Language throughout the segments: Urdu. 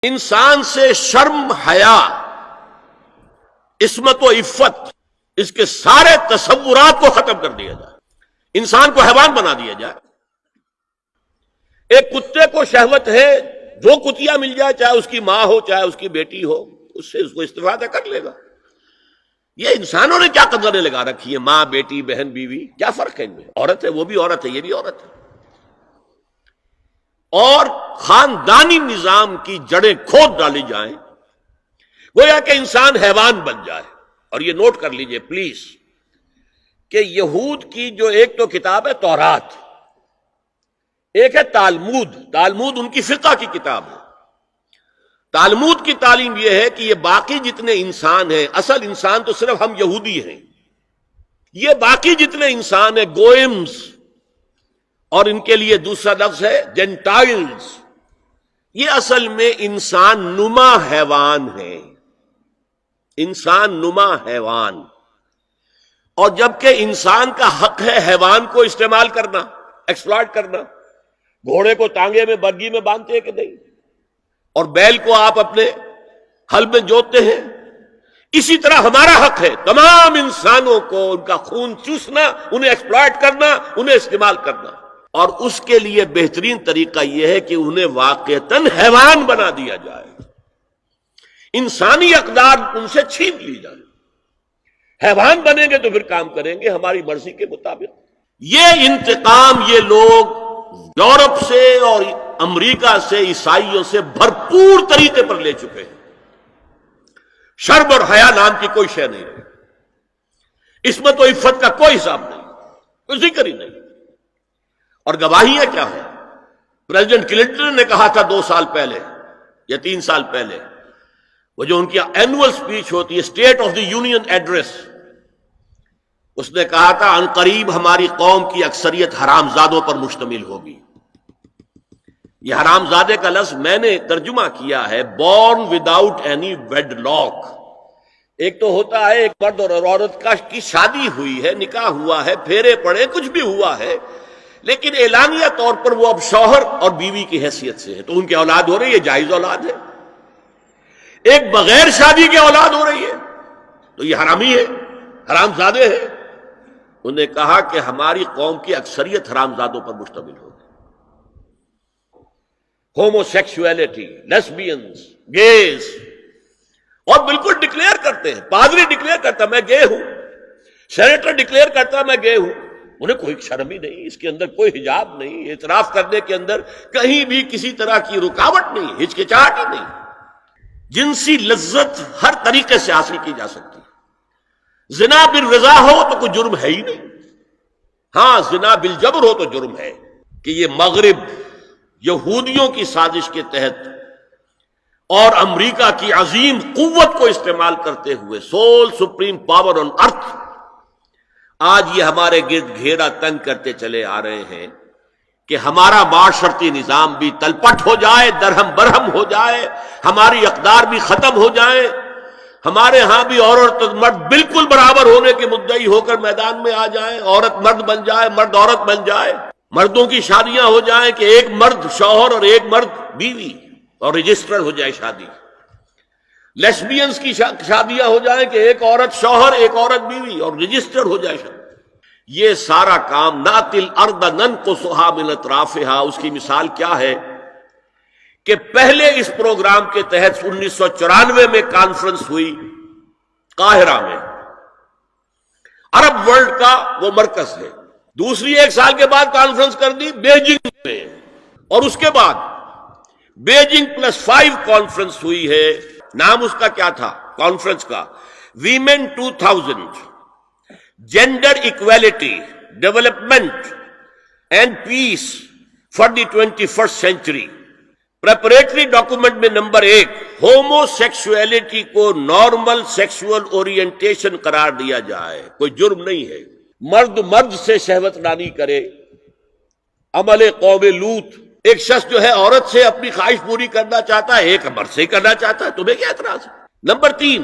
انسان سے شرم، حیا، عصمت و عفت، اس کے سارے تصورات کو ختم کر دیا جائے، انسان کو حیوان بنا دیا جائے۔ ایک کتے کو شہوت ہے، جو کتیا مل جائے، چاہے اس کی ماں ہو چاہے اس کی بیٹی ہو، اس سے اس کو استفادہ کر لے گا۔ یہ انسانوں نے کیا قدریں لگا رکھی ہے؟ ماں، بیٹی، بہن، بیوی، کیا فرق ہے ان میں؟ عورت ہے وہ بھی عورت ہے، یہ بھی عورت ہے۔ اور خاندانی نظام کی جڑیں کھود ڈالی جائیں، گویا کہ انسان حیوان بن جائے۔ اور یہ نوٹ کر لیجئے پلیز کہ یہود کی جو ایک تو کتاب ہے تورات، ایک ہے تالمود۔ تالمود ان کی فقہ کی کتاب ہے۔ تالمود کی تعلیم یہ ہے کہ یہ باقی جتنے انسان ہیں، اصل انسان تو صرف ہم یہودی ہیں، یہ باقی جتنے انسان ہیں گوئمز، اور ان کے لیے دوسرا لفظ ہے جینٹائلز، یہ اصل میں انسان نما حیوان ہیں، انسان نما حیوان۔ اور جبکہ انسان کا حق ہے حیوان کو استعمال کرنا، ایکسپلائٹ کرنا۔ گھوڑے کو ٹانگے میں برگی میں باندھتے ہیں کہ نہیں، اور بیل کو آپ اپنے ہل میں جوتتے ہیں۔ اسی طرح ہمارا حق ہے تمام انسانوں کو ان کا خون چوسنا، انہیں ایکسپلائٹ کرنا، انہیں استعمال کرنا۔ اور اس کے لیے بہترین طریقہ یہ ہے کہ انہیں واقعتاً حیوان بنا دیا جائے، انسانی اقدار ان سے چھین لی جائے۔ حیوان بنیں گے تو پھر کام کریں گے ہماری مرضی کے مطابق۔ یہ انتقام یہ لوگ یورپ سے اور امریکہ سے، عیسائیوں سے بھرپور طریقے پر لے چکے ہیں۔ شرم اور حیا نام کی کوئی شے نہیں رہی، عصمت و عفت کا کوئی حساب نہیں، کوئی ذکر ہی نہیں۔ اور گواہیاں کیا ہیں؟ پریزیڈنٹ کلنٹن نے کہا تھا 2 سال پہلے یا 3 سال پہلے، وہ جو ان کی اینول سپیچ ہوتی ہے، state of the union address, اس نے کہا تھا ان قریب ہماری قوم کی اکثریت حرام زادوں پر مشتمل ہوگی۔ یہ حرام زادے کا لفظ میں نے ترجمہ کیا ہے born without any wedlock. ایک تو ہوتا ہے ایک مرد اور عورت کی شادی ہوئی ہے، نکاح ہوا ہے، پھیرے پڑے، کچھ بھی ہوا ہے، لیکن اعلانیہ طور پر وہ اب شوہر اور بیوی کی حیثیت سے ہے، تو ان کی اولاد ہو رہی ہے، جائز اولاد ہے۔ ایک بغیر شادی کی اولاد ہو رہی ہے تو یہ حرامی ہے، حرام زادے ہے۔ انہوں نے کہا کہ ہماری قوم کی اکثریت حرام زادوں پر مشتمل ہوگی۔ ہومو سیکسولیٹی، لیسبینز، گیز، اور بالکل ڈکلیئر کرتے ہیں، پادری ڈکلیئر کرتا میں گے ہوں، سینیٹر ڈکلیئر کرتا میں گے ہوں، انہیں کوئی شرم ہی نہیں، اس کے اندر کوئی حجاب نہیں، اعتراف کرنے کے اندر کہیں بھی کسی طرح کی رکاوٹ نہیں، ہچکچاہٹ ہی نہیں۔ جنسی لذت ہر طریقے سے حاصل کی جا سکتی ہے۔ زنا بالرضا ہو تو کوئی جرم ہے ہی نہیں، ہاں زنا بالجبر ہو تو جرم ہے۔ کہ یہ مغرب یہودیوں کی سازش کے تحت اور امریکہ کی عظیم قوت کو استعمال کرتے ہوئے، سول سپریم پاور آن ارتھ، آج یہ ہمارے گرد گھیرا تنگ کرتے چلے آ رہے ہیں کہ ہمارا معاشرتی نظام بھی تلپٹ ہو جائے، درہم برہم ہو جائے، ہماری اقدار بھی ختم ہو جائے، ہمارے ہاں بھی عورت اور مرد بالکل برابر ہونے کے مدعی ہو کر میدان میں آ جائیں، عورت مرد بن جائے، مرد عورت بن جائے، مردوں کی شادیاں ہو جائیں کہ ایک مرد شوہر اور ایک مرد بیوی، اور رجسٹر ہو جائے شادی۔ لیسبینز کی شادیاں ہو جائیں کہ ایک عورت شوہر ایک عورت بیوی، اور رجسٹر ہو جائے شادی۔ یہ سارا کام نَأْتِي الْأَرْضَ نَنْقُصُهَا مِنْ أَطْرَافِهَا، اس کی مثال کیا ہے کہ پہلے اس پروگرام کے تحت 1994 میں کانفرنس ہوئی قاہرہ میں، عرب ورلڈ کا وہ مرکز ہے۔ دوسری 1 سال کے بعد کانفرنس کر دی بیجنگ میں، اور اس کے بعد بیجنگ +5 کانفرنس ہوئی ہے۔ نام اس کا کیا تھا کانفرنس کا؟ Women 2000، gender equality, development and peace for the 21st century. Preparatory document میں نمبر 1 ہومو سیکسولیٹی کو نارمل سیکسول اورینٹیشن قرار دیا جائے، کوئی جرم نہیں ہے۔ مرد مرد سے شہوت رانی کرے، عمل قوم لوط، ایک شخص جو ہے عورت سے اپنی خواہش پوری کرنا چاہتا ہے، ایک مرد سے ہی کرنا چاہتا ہے، تمہیں کیا اعتراض ہے؟ نمبر 3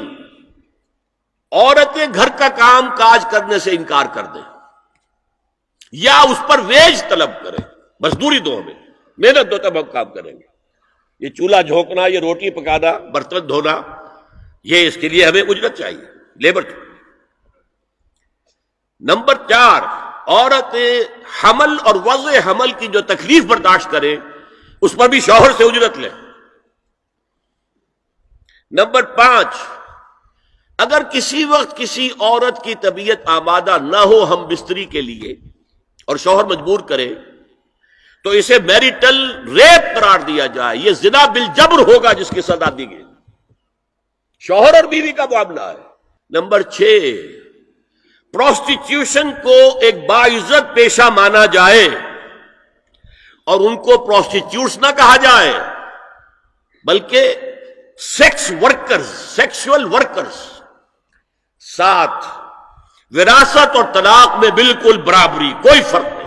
عورتیں گھر کا کام کاج کرنے سے انکار کر دیں یا اس پر ویج طلب کریں، مزدوری دو ہمیں، محنت دو تب ہم کام کریں گے۔ یہ چولہا جھونکنا، یہ روٹی پکانا، برتن دھونا، یہ اس کے لیے ہمیں اجرت چاہیے، لیبر کی۔ نمبر 4، عورت حمل اور وضع حمل کی جو تکلیف برداشت کرے اس پر بھی شوہر سے اجرت لے۔ نمبر 5، اگر کسی وقت کسی عورت کی طبیعت آمادہ نہ ہو ہم بستری کے لیے اور شوہر مجبور کرے تو اسے میریٹل ریپ قرار دیا جائے، یہ زنا بالجبر ہوگا جس کی سزا دی گئی، شوہر اور بیوی کا معاملہ ہے۔ نمبر 6، پروسٹیٹیوشن کو ایک باعزت پیشہ مانا جائے اور ان کو پروسٹیٹیوٹس نہ کہا جائے بلکہ سیکس ورکرز، سیکسول ورکرز۔ 7، وراثت اور طلاق میں بالکل برابری، کوئی فرق نہیں۔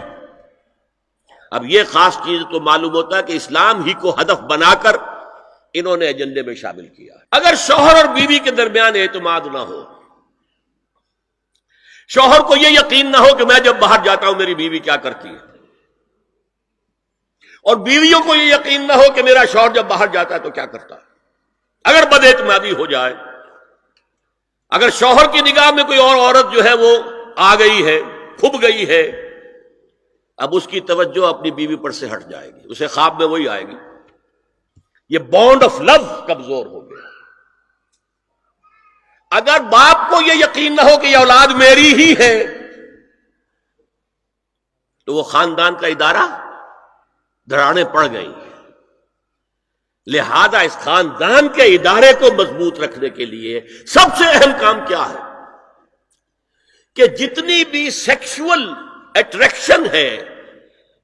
اب یہ خاص چیز تو معلوم ہوتا ہے کہ اسلام ہی کو ہدف بنا کر انہوں نے ایجنڈے میں شامل کیا۔ اگر شوہر اور بیوی کے درمیان اعتماد نہ ہو، شوہر کو یہ یقین نہ ہو کہ میں جب باہر جاتا ہوں میری بیوی کیا کرتی ہے، اور بیویوں کو یہ یقین نہ ہو کہ میرا شوہر جب باہر جاتا ہے تو کیا کرتا ہے، اگر بد اعتمادی ہو جائے، اگر شوہر کی نگاہ میں کوئی اور عورت جو ہے وہ آ گئی ہے، کھب گئی ہے، اب اس کی توجہ اپنی بیوی پر سے ہٹ جائے گی، اسے خواب میں وہی آئے گی، یہ بانڈ آف لو کمزور ہو گیا۔ اگر باپ کو یہ یقین نہ ہو کہ یہ اولاد میری ہی ہے تو وہ خاندان کا ادارہ دراڑیں پڑ گئی۔ لہذا اس خاندان کے ادارے کو مضبوط رکھنے کے لیے سب سے اہم کام کیا ہے کہ جتنی بھی سیکشول اٹریکشن ہے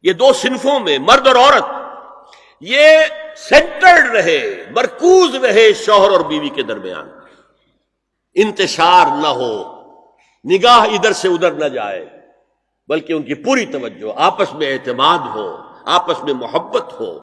یہ دو صنفوں میں، مرد اور عورت، یہ سینٹرڈ رہے، مرکوز رہے شوہر اور بیوی کے درمیان، انتشار نہ ہو، نگاہ ادھر سے ادھر نہ جائے، بلکہ ان کی پوری توجہ، آپس میں اعتماد ہو، آپس میں محبت ہو۔